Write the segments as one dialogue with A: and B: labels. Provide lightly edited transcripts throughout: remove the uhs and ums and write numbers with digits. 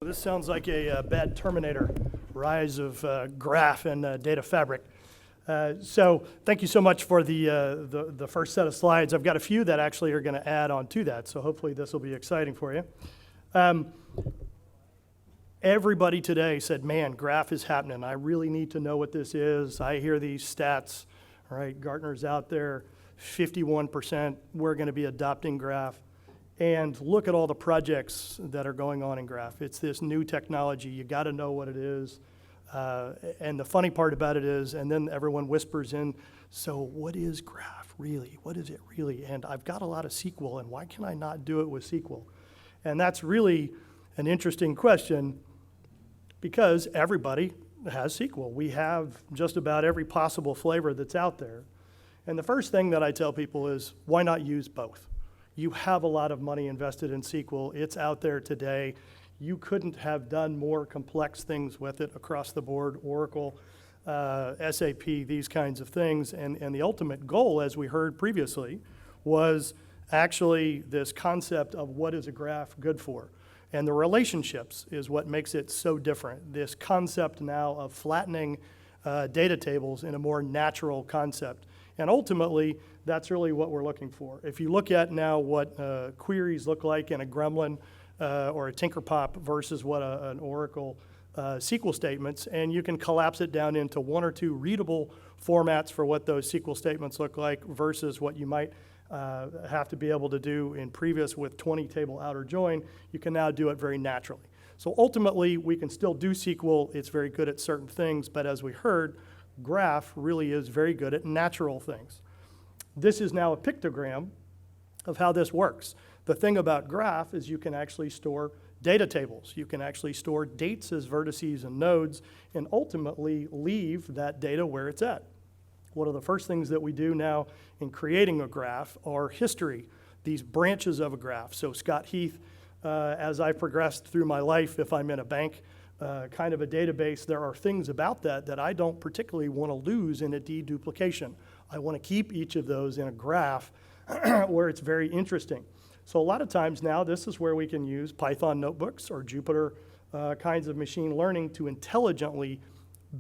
A: This sounds like a bad Terminator, rise of graph and data fabric. So thank you so much for the first set of slides. I've got a few that actually are going to add on to that, so hopefully this will be exciting for you. Everybody today said, man, graph is happening. I really need to know what this is. I hear these stats, all right, Gartner's out there, 51%, we're going to be adopting graph. And look at all the projects that are going on in graph. It's this new technology. You got to know what it is. And the funny part about it is, and then everyone whispers in, so what is graph really? What is it really? And I've got a lot of SQL, and why can I not do it with SQL? And that's really an interesting question because everybody has SQL. We have just about every possible flavor that's out there. And the first thing that I tell people is, why not use both? You have a lot of money invested in SQL. It's out there today. You couldn't have done more complex things with it across the board, Oracle, SAP, these kinds of things. And the ultimate goal, as we heard previously, was actually this concept of what is a graph good for. And the relationships is what makes it so different. This concept now of flattening data tables in a more natural concept. And ultimately, that's really what we're looking for. If you look at now what queries look like in a Gremlin or a Tinkerpop versus what an Oracle SQL statements, and you can collapse it down into one or two readable formats for what those SQL statements look like versus what you might have to be able to do in previous with 20 table outer join, you can now do it very naturally. So ultimately, we can still do SQL. It's very good at certain things, but as we heard, graph really is very good at natural things. This is now a pictogram of how this works. The thing about graph is you can actually store data tables. You can actually store dates as vertices and nodes and ultimately leave that data where it's at. One of the first things that we do now in creating a graph are history, these branches of a graph. So Scott Heath, as I progressed through my life, if I'm in a bank, kind of a database, there are things about that I don't particularly want to lose in a deduplication. I want to keep each of those in a graph where it's very interesting. So a lot of times now, this is where we can use Python notebooks or Jupyter kinds of machine learning to intelligently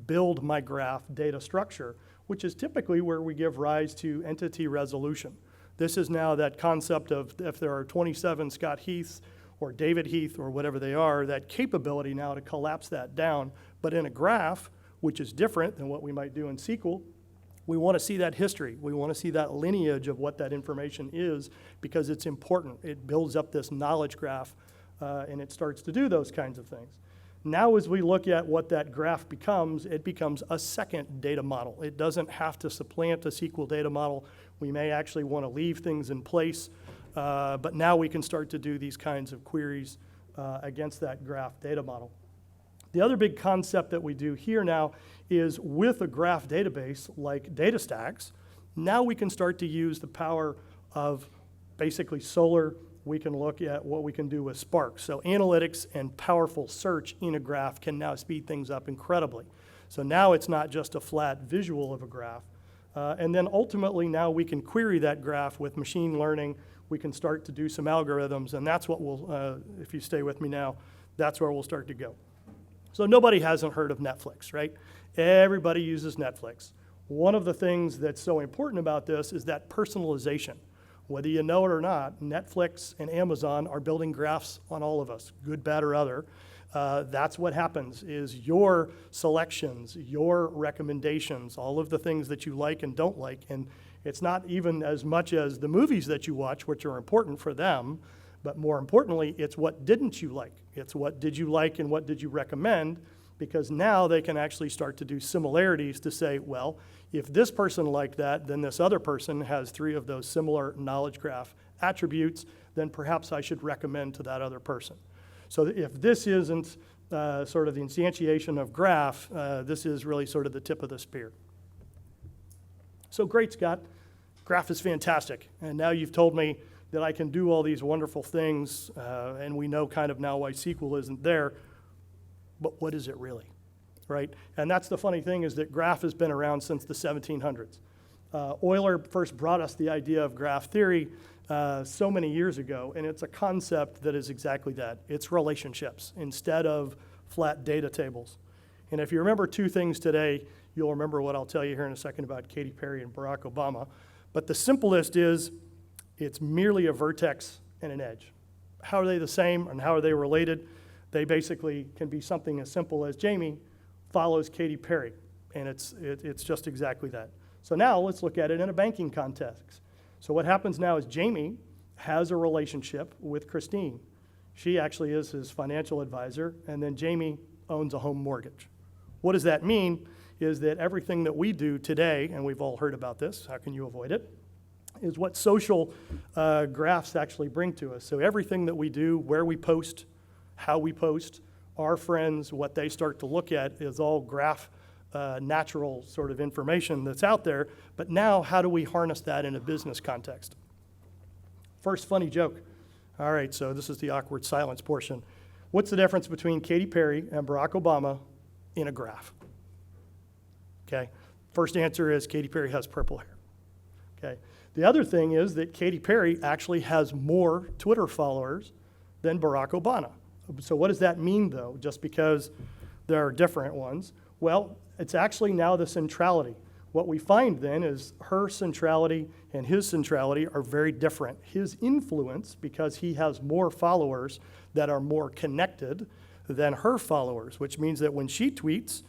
A: build my graph data structure, which is typically where we give rise to entity resolution. This is now that concept of if there are 27 Scott Heaths or David Heath or whatever they are, that capability now to collapse that down. But in a graph, which is different than what we might do in SQL, we want to see that history. We want to see that lineage of what that information is because it's important. It builds up this knowledge graph and it starts to do those kinds of things. Now as we look at what that graph becomes, it becomes a second data model. It doesn't have to supplant a SQL data model. We may actually want to leave things in place, but now we can start to do these kinds of queries against that graph data model. The other big concept that we do here now is with a graph database like DataStax, now we can start to use the power of basically Solr. We can look at what we can do with Spark. So analytics and powerful search in a graph can now speed things up incredibly. So now it's not just a flat visual of a graph. And then ultimately now we can query that graph with machine learning. We can start to do some algorithms, and that's what we'll, if you stay with me now, that's where we'll start to go. So nobody hasn't heard of Netflix, right? Everybody uses Netflix. One of the things that's so important about this is that personalization. Whether you know it or not, Netflix and Amazon are building graphs on all of us, good, bad, or other. That's what happens is your selections, your recommendations, all of the things that you like and don't like, and it's not even as much as the movies that you watch, which are important for them, but more importantly, it's what didn't you like. It's what did you like and what did you recommend, because now they can actually start to do similarities to say, well, if this person liked that, then this other person has 3 of those similar knowledge graph attributes, then perhaps I should recommend to that other person. So if this isn't sort of the instantiation of graph, this is really sort of the tip of the spear. So great, Scott. Graph is fantastic. And now you've told me that I can do all these wonderful things, and we know kind of now why SQL isn't there. But what is it really, right? And that's the funny thing is that graph has been around since the 1700s. Euler first brought us the idea of graph theory so many years ago, and it's a concept that is exactly that. It's relationships instead of flat data tables. And if you remember two things today, you'll remember what I'll tell you here in a second about Katy Perry and Barack Obama. But the simplest is it's merely a vertex and an edge. How are they the same and how are they related? They basically can be something as simple as Jamie follows Katy Perry, and it's just exactly that. So now let's look at it in a banking context. So what happens now is Jamie has a relationship with Christine. She actually is his financial advisor, and then Jamie owns a home mortgage. What does that mean? Is that everything that we do today, and we've all heard about this, how can you avoid it, is what social graphs actually bring to us. So everything that we do, where we post, how we post, our friends, what they start to look at is all graph natural sort of information that's out there. But now, how do we harness that in a business context? First funny joke. All right, so this is the awkward silence portion. What's the difference between Katy Perry and Barack Obama in a graph? Okay, first answer is Katy Perry has purple hair. Okay, the other thing is that Katy Perry actually has more Twitter followers than Barack Obama. So what does that mean, though, just because there are different ones? Well, it's actually now the centrality. What we find then is her centrality and his centrality are very different. His influence, because he has more followers that are more connected than her followers, which means that when she tweets,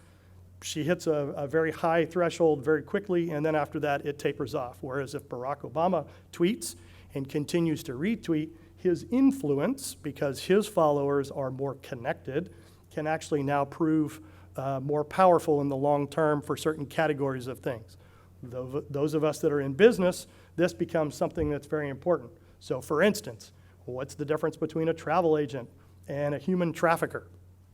A: she hits a very high threshold very quickly, and then after that, it tapers off. Whereas if Barack Obama tweets and continues to retweet, his influence, because his followers are more connected, can actually now prove more powerful in the long term for certain categories of things. Those of us that are in business, this becomes something that's very important. So for instance, what's the difference between a travel agent and a human trafficker,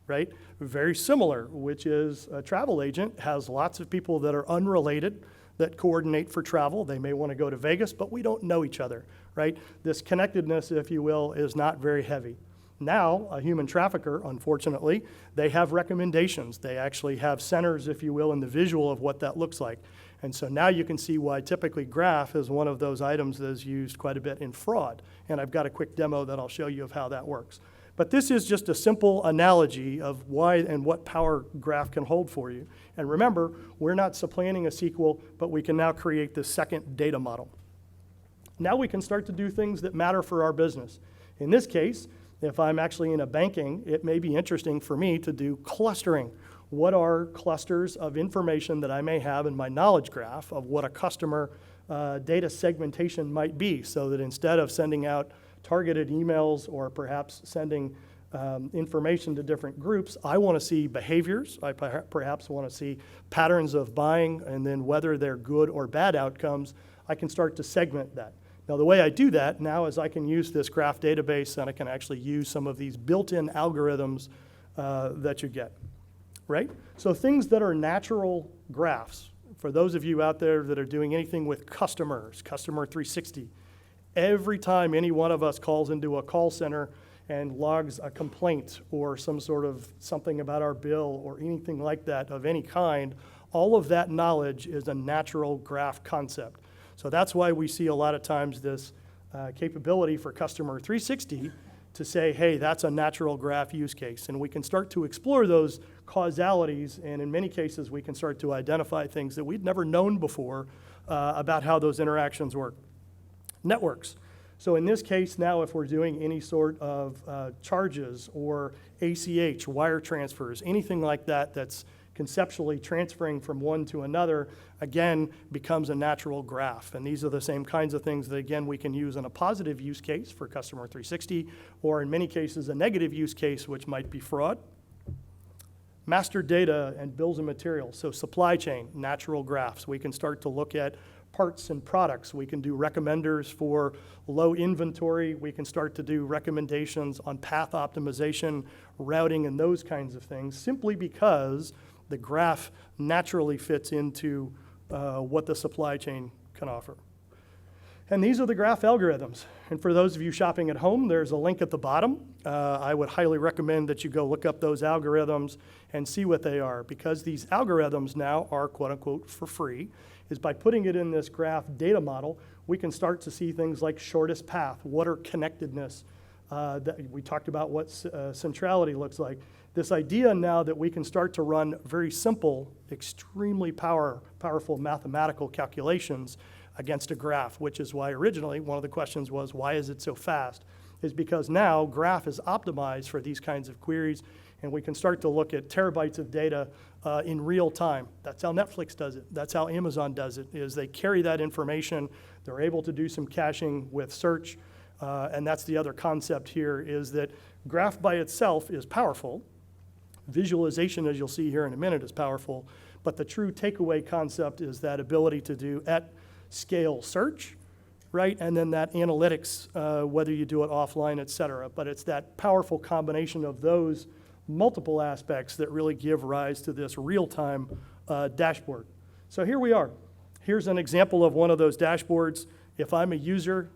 A: right? Very similar, which is a travel agent has lots of people that are unrelated that coordinate for travel. They may want to go to Vegas, but we don't know each other, right? This connectedness, if you will, is not very heavy. Now, a human trafficker, unfortunately, they have recommendations. They actually have centers, if you will, in the visual of what that looks like. And so now you can see why typically graph is one of those items that is used quite a bit in fraud. And I've got a quick demo that I'll show you of how that works. But this is just a simple analogy of why and what power graph can hold for you. And remember, we're not supplanting a SQL, but we can now create this second data model. Now we can start to do things that matter for our business. In this case, if I'm actually in a banking, it may be interesting for me to do clustering. What are clusters of information that I may have in my knowledge graph of what a customer data segmentation might be, so that instead of sending out targeted emails or perhaps sending information to different groups, I want to see behaviors. I perhaps want to see patterns of buying, and then whether they're good or bad outcomes, I can start to segment that. Now, the way I do that now is I can use this graph database, and I can actually use some of these built-in algorithms that you get, right? So things that are natural graphs, for those of you out there that are doing anything with customers, Customer 360, every time any one of us calls into a call center and logs a complaint or some sort of something about our bill or anything like that of any kind, all of that knowledge is a natural graph concept. So that's why we see a lot of times this capability for Customer 360 to say, hey, that's a natural graph use case. And we can start to explore those causalities, and in many cases we can start to identify things that we'd never known before about how those interactions work. Networks. So in this case now, if we're doing any sort of charges or ACH, wire transfers, anything like that that's conceptually transferring from one to another, again, becomes a natural graph. And these are the same kinds of things that, again, we can use in a positive use case for Customer 360, or in many cases, a negative use case, which might be fraud. Master data and bills and materials. So supply chain, natural graphs. We can start to look at parts and products. We can do recommenders for low inventory. We can start to do recommendations on path optimization, routing, and those kinds of things, simply because the graph naturally fits into what the supply chain can offer. And these are the graph algorithms. And for those of you shopping at home, there's a link at the bottom. I would highly recommend that you go look up those algorithms and see what they are, because these algorithms now are quote unquote for free. Is by putting it in this graph data model, we can start to see things like shortest path, water connectedness. That we talked about what centrality looks like. This idea now that we can start to run very simple, extremely powerful mathematical calculations against a graph, which is why originally one of the questions was, why is it so fast? Is because now graph is optimized for these kinds of queries, and we can start to look at terabytes of data in real time. That's how Netflix does it. That's how Amazon does it, is they carry that information. They're able to do some caching with search, and that's the other concept here, is that graph by itself is powerful. Visualization, as you'll see here in a minute, is powerful, but the true takeaway concept is that ability to do at scale search, right? And then that analytics, whether you do it offline, et cetera. But it's that powerful combination of those multiple aspects that really give rise to this real-time dashboard. So here we are. Here's an example of one of those dashboards. If I'm a user,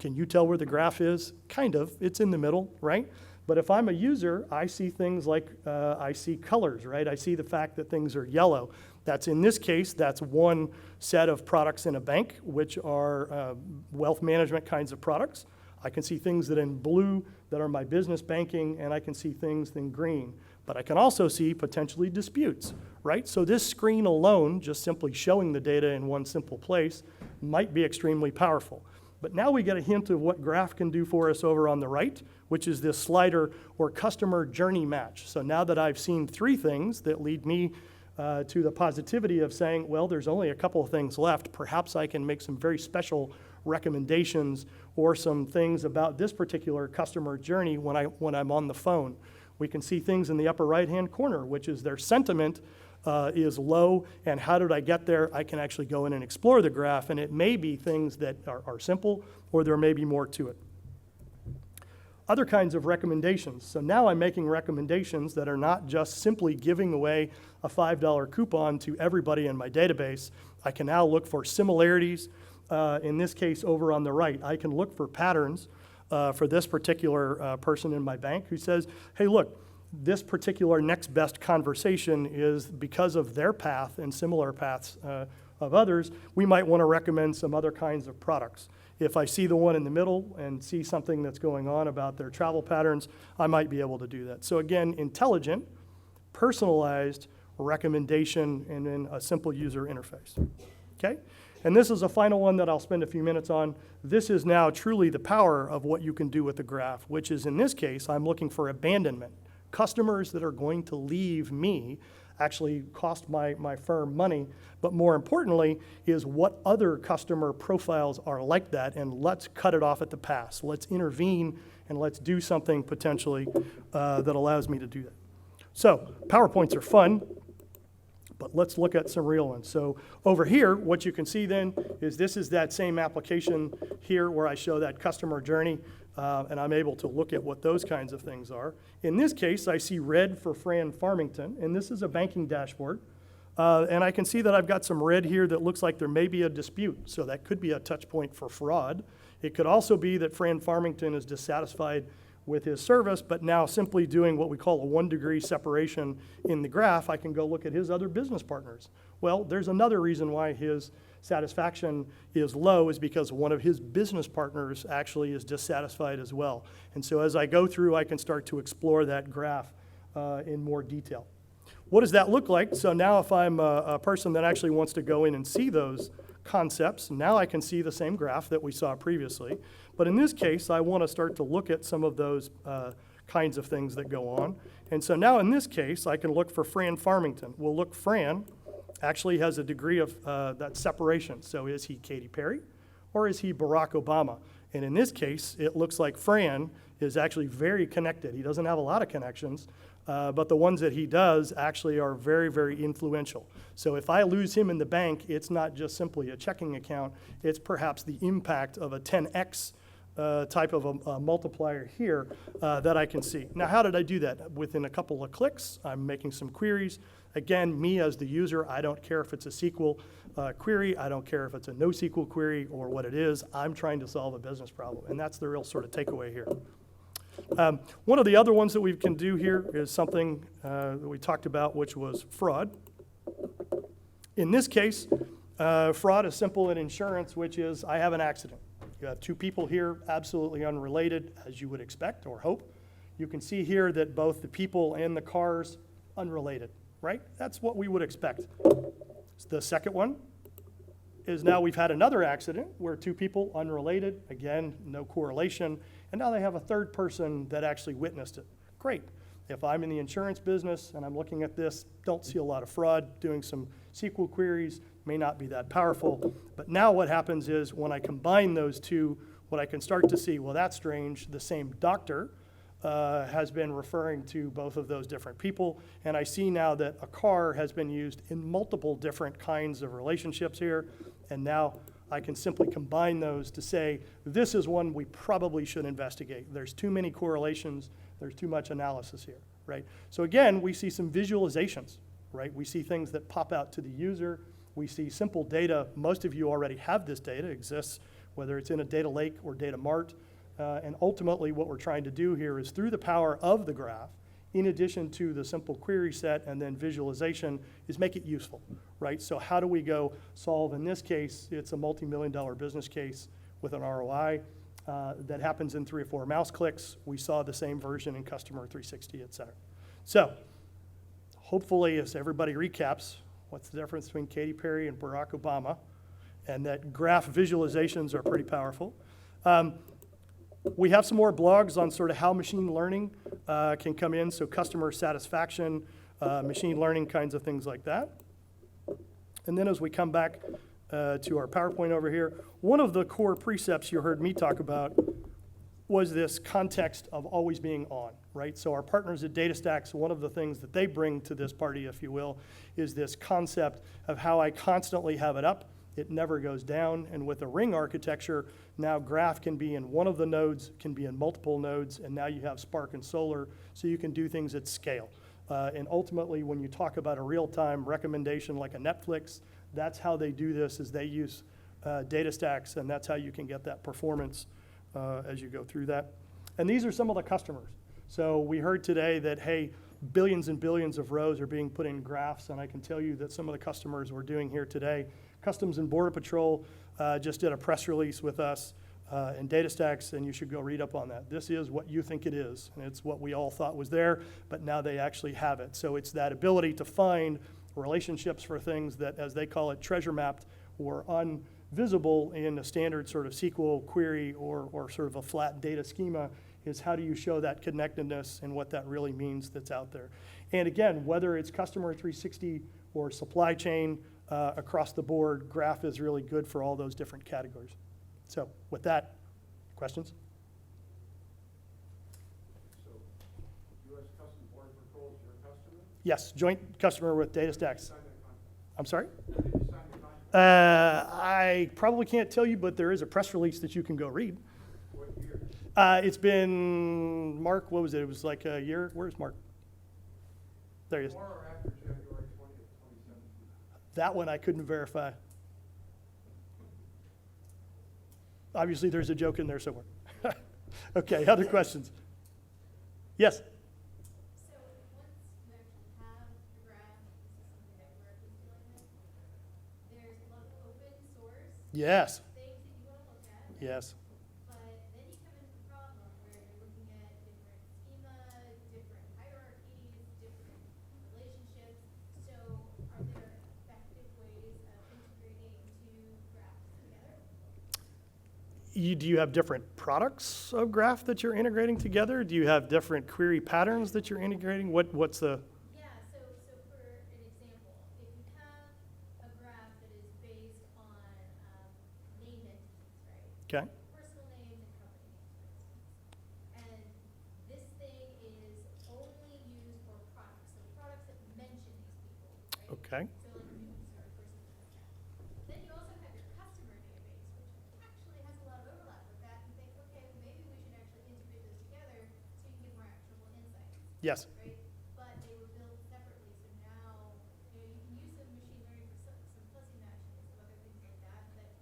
A: can you tell where the graph is? Kind of, it's in the middle, right? But if I'm a user, I see things like, I see colors, right? I see the fact that things are yellow. That's, in this case, that's one set of products in a bank, which are wealth management kinds of products. I can see things that in blue that are my business banking, and I can see things in green. But I can also see potentially disputes, right? So this screen alone, just simply showing the data in one simple place, might be extremely powerful. But now we get a hint of what graph can do for us over on the right, which is this slider or customer journey match. So now that I've seen three things that lead me to the positivity of saying, well, there's only a couple of things left, perhaps I can make some very special recommendations or some things about this particular customer journey when I'm on the phone. We can see things in the upper right-hand corner, which is their sentiment is low, and how did I get there? I can actually go in and explore the graph, and it may be things that are simple, or there may be more to it. Other kinds of recommendations. So now I'm making recommendations that are not just simply giving away a $5 coupon to everybody in my database. I can now look for similarities. In this case, over on the right, I can look for patterns for this particular person in my bank who says, hey, look, this particular next best conversation is because of their path and similar paths of others, we might want to recommend some other kinds of products. If I see the one in the middle and see something that's going on about their travel patterns, I might be able to do that. So again, intelligent, personalized recommendation, and then a simple user interface, okay? And this is a final one that I'll spend a few minutes on. This is now truly the power of what you can do with the graph, which is, in this case, I'm looking for abandonment. Customers that are going to leave me actually cost my firm money, but more importantly is what other customer profiles are like that, and let's cut it off at the pass. Let's intervene and let's do something potentially that allows me to do that. So PowerPoints are fun, but let's look at some real ones. So over here, what you can see then is this is that same application here where I show that customer journey, and I'm able to look at what those kinds of things are. In this case, I see red for Fran Farmington, and this is a banking dashboard. And I can see that I've got some red here that looks like there may be a dispute, so that could be a touch point for fraud. It could also be that Fran Farmington is dissatisfied with his service, but now simply doing what we call a 1-degree separation in the graph, I can go look at his other business partners. Well, there's another reason why his satisfaction is low, is because one of his business partners actually is dissatisfied as well. And so as I go through, I can start to explore that graph in more detail. What does that look like? So now if I'm a person that actually wants to go in and see those concepts, now I can see the same graph that we saw previously. But in this case, I want to start to look at some of those kinds of things that go on. And so now in this case, I can look for Fran Farmington. Well, look, Fran actually has a degree of that separation. So is he Katy Perry or is he Barack Obama? And in this case, it looks like Fran is actually very connected. He doesn't have a lot of connections, but the ones that he does actually are very, very influential. So if I lose him in the bank, it's not just simply a checking account, it's perhaps the impact of a 10x type of a multiplier here that I can see. Now, how did I do that? Within a couple of clicks, I'm making some queries. Again, me as the user, I don't care if it's a SQL query. I don't care if it's a NoSQL query or what it is. I'm trying to solve a business problem, and that's the real sort of takeaway here. One of the other ones that we can do here is something that we talked about, which was fraud. In this case, fraud is simple in insurance, which is I have an accident. You have two people here, absolutely unrelated, as you would expect or hope. You can see here that both the people and the cars, unrelated, right? That's what we would expect. The second one is now we've had another accident where two people, unrelated, again, no correlation, and now they have a third person that actually witnessed it. Great. If I'm in the insurance business and I'm looking at this, don't see a lot of fraud, doing some SQL queries may not be that powerful. But now what happens is when I combine those two, what I can start to see, well, that's strange. The same doctor has been referring to both of those different people. And I see now that a car has been used in multiple different kinds of relationships here. And now I can simply combine those to say, this is one we probably should investigate. There's too many correlations. There's too much analysis here, right? So again, we see some visualizations, right? We see things that pop out to the user. We see simple data. Most of you already have this data, exists, whether it's in a data lake or data mart. And ultimately, what we're trying to do here is through the power of the graph, in addition to the simple query set and then visualization, is make it useful, right? So how do we go solve, in this case, it's a multi-million-dollar business case with an ROI that happens in 3 or 4 mouse clicks. We saw the same version in Customer 360, et cetera. So hopefully, as everybody recaps, what's the difference between Katy Perry and Barack Obama, and that graph visualizations are pretty powerful. We have some more blogs on sort of how machine learning can come in, so customer satisfaction, machine learning kinds of things like that. And then as we come back to our PowerPoint over here, one of the core precepts you heard me talk about was this context of always being on, right? So our partners at DataStax, one of the things that they bring to this party, if you will, is this concept of how I constantly have it up. It never goes down. And with a ring architecture, now graph can be in one of the nodes, can be in multiple nodes, and now you have Spark and Solar, so you can do things at scale. And ultimately, when you talk about a real-time recommendation like a Netflix, that's how they do this, is they use DataStax, and that's how you can get that performance as you go through that. And these are some of the customers. So we heard today that, hey, billions and billions of rows are being put in graphs, and I can tell you that some of the customers we're doing here today, Customs and Border Patrol just did a press release with us in DataStax, and you should go read up on that. This is what you think it is, and it's what we all thought was there, but now they actually have it. So it's that ability to find relationships for things that, as they call it, treasure mapped or invisible in a standard sort of SQL query or sort of a flat data schema, is how do you show that connectedness and what that really means that's out there. And again, whether it's Customer 360 or supply chain, across the board, graph is really good for all those different categories. So with that, questions?
B: So U.S. Customs Border Patrol is your customer?
A: Yes, joint customer with DataStax.
B: Sign that contract.
A: I'm sorry?
B: Did you sign the contract?
A: I probably can't tell you, but there is a press release that you can go read.
B: What year?
A: It's been, Mark, what was it? It was like a year. Where's Mark? There he is.
B: Before or after January 20th, 2017?
A: That one I couldn't verify. Obviously, there's a joke in there somewhere. Okay, other questions? Yes?
C: So once you actually have the graph, this is something that we're dealing with, there's a lot of open source
A: Yes.
C: things that you want to look at.
A: Yes.
C: But then you come into the problem where you're looking at different schema, different hierarchies, different relationships. So are there effective ways of integrating two graphs together?
A: Do you have different products of graph that you're integrating together? Do you have different query patterns that you're integrating? What's the?
C: Yeah, so for an example, if you have a graph that is based on named entities, right?
A: Okay.
C: Personal names and company names, for instance. And this thing is only used for products, so products that mention these people, right?
A: Okay.
C: So like news or person like that. Then you also have your customer database, which actually has a lot of overlap with that. You think, okay,
A: Yes.
C: right? But they were built separately, so now, you know, you can use some machine learning for some fuzzy matching and some other things like that, but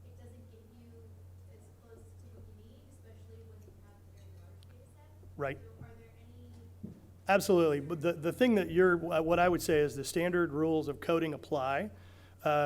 C: it doesn't get you as close to what you need, especially when you have a very large data set.
A: Right.
C: So are there any,
A: Absolutely. But the thing that what I would say is the standard rules of coding apply,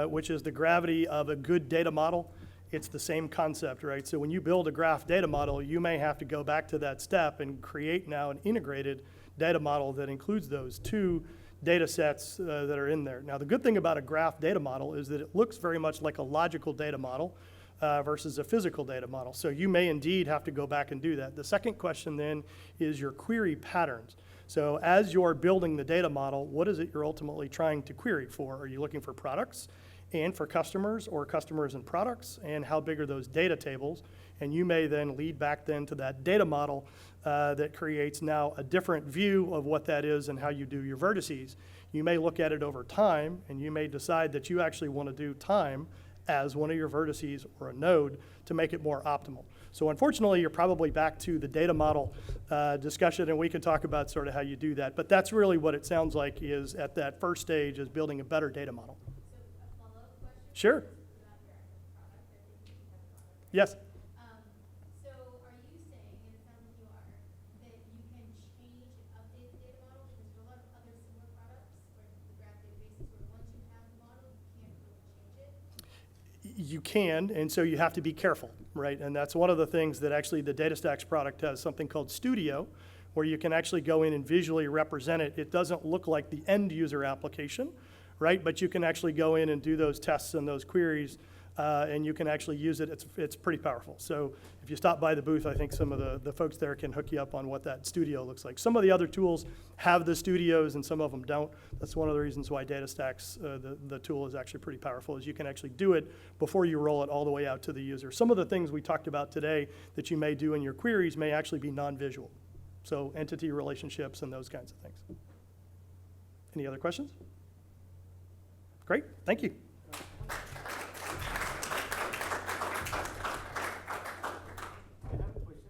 A: which is the gravity of a good data model. It's the same concept, right? So when you build a graph data model, you may have to go back to that step and create now an integrated data model that includes those two data sets that are in there. Now, the good thing about a graph data model is that it looks very much like a logical data model versus a physical data model. So you may indeed have to go back and do that. The second question then is your query patterns. So as you're building the data model, what is it you're ultimately trying to query for? Are you looking for products and for customers, or customers and products? And how big are those data tables? And you may then lead back then to that data model that creates now a different view of what that is and how you do your vertices. You may look at it over time, and you may decide that you actually want to do time as one of your vertices or a node to make it more optimal. So unfortunately, you're probably back to the data model discussion, and we can talk about sort of how you do that. But that's really what it sounds like is at that first stage is building a better data model.
C: so a follow-up question?
A: Sure.
C: About your actual product, I think you have a product.
A: Yes.
C: So are you saying, and it sounds like you are, that you can change and update the data model? Because there are a lot of other similar products where the graph database is sort of once you have the model, you can't really change it.
A: You can, and so you have to be careful, right? And that's one of the things that actually the DataStax product has, something called Studio, where you can actually go in and visually represent it. It doesn't look like the end user application, right? But you can actually go in and do those tests and those queries, and you can actually use it. It's pretty powerful. So if you stop by the booth, I think some of the folks there can hook you up on what that Studio looks like. Some of the other tools have the studios and some of them don't. That's one of the reasons why DataStax, the tool is actually pretty powerful, is you can actually do it before you roll it all the way out to the user. Some of the things we talked about today that you may do in your queries may actually be non-visual. So entity relationships and those kinds of things. Any other questions? Great, thank you.